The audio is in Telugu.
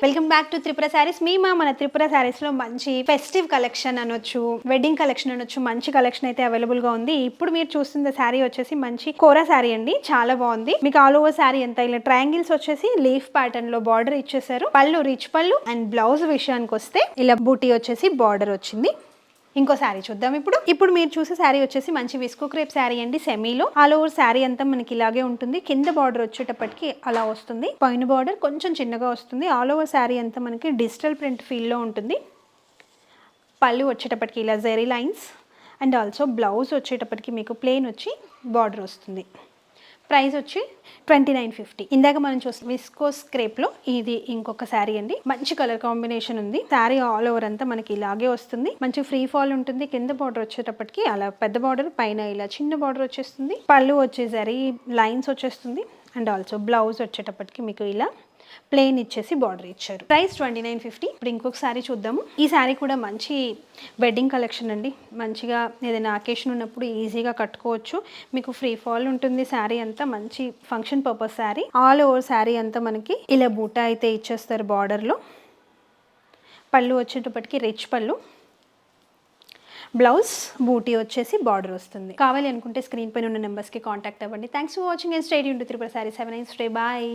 Welcome back to Tripura saris. మన త్రిపుర శారీస్ లో మంచి ఫెస్టివ్ కలెక్షన్ అనొచ్చు, వెడ్డింగ్ కలెక్షన్ అనొచ్చు, మంచి కలెక్షన్ అయితే అవైలబుల్ గా ఉంది. ఇప్పుడు మీరు చూస్తున్న శారీ వచ్చేసి మంచి కోరా శారీ అండి, చాలా బాగుంది. మీకు ఆల్ ఓవర్ శారీ అంతా ఇలా ట్రయాంగిల్స్ వచ్చేసి లీఫ్ ప్యాటర్న్ లో బార్డర్ ఇచ్చేసారు. పళ్ళు రిచ్ పళ్ళు అండ్ బ్లౌజ్ విషయానికి వస్తే ఇలా బూటీ వచ్చేసి బార్డర్ వచ్చింది. ఇంకో శారీ చూద్దాం. ఇప్పుడు మీరు చూసే శారీ వచ్చేసి మంచి విస్కో క్రేప్ శారీ అండి, సెమీలో. ఆల్ ఓవర్ శారీ అంతా మనకి ఇలాగే ఉంటుంది. కింద బార్డర్ వచ్చేటప్పటికి అలా వస్తుంది, పైన బార్డర్ కొంచెం చిన్నగా వస్తుంది. ఆల్ ఓవర్ శారీ అంతా మనకి డిజిటల్ ప్రింట్ ఫీల్లో ఉంటుంది. పళ్ళు వచ్చేటప్పటికి ఇలా zari lines and also blouse వచ్చేటప్పటికి మీకు ప్లెయిన్ వచ్చి బార్డర్ వస్తుంది. ప్రైస్ వచ్చి 2950. ఇందాక మనం చూస్తాం విస్కోస్ క్రేప్ లో ఇది ఇంకొక శారీ అండి, మంచి కలర్ కాంబినేషన్ ఉంది. శారీ ఆల్ ఓవర్ అంతా మనకి ఇలాగే వస్తుంది. మంచి ఫ్రీ ఫాల్ ఉంటుంది. కింద బార్డర్ వచ్చేటప్పటికి అలా పెద్ద బార్డర్, పైన ఇలా చిన్న బార్డర్ వచ్చేస్తుంది. పళ్ళు వచ్చేసరి లైన్స్ వచ్చేస్తుంది అండ్ ఆల్సో బ్లౌజ్ వచ్చేటప్పటికి మీకు ఇలా ప్లెయిన్ ఇచ్చేసి బార్డర్ ఇచ్చారు. ప్రైస్ 2950. ఇప్పుడు ఇంకొక శారీ చూద్దాము. ఈ శారీ కూడా మంచి వెడ్డింగ్ కలెక్షన్ అండి, మంచిగా ఏదైనా అకేషన్ ఉన్నప్పుడు ఈజీగా కట్టుకోవచ్చు. మీకు ఫ్రీ ఫాల్ ఉంటుంది. శారీ అంతా మంచి function purpose sari. All over sari అంతా మనకి ఇలా బూటా అయితే ఇచ్చేస్తారు బార్డర్లో. పళ్ళు వచ్చేటప్పటికి రిచ్ పళ్ళు, బ్లౌజ్ బూటీ వచ్చేసి బార్డర్ వస్తుంది. కావాలి అనుకుంటే స్క్రీన్ పైన ఉన్న నెంబర్స్కి కాంటాక్ట్ అవ్వండి. Thanks for watching and stay tuned to Tripura Sarees. Have a nice day. Bye.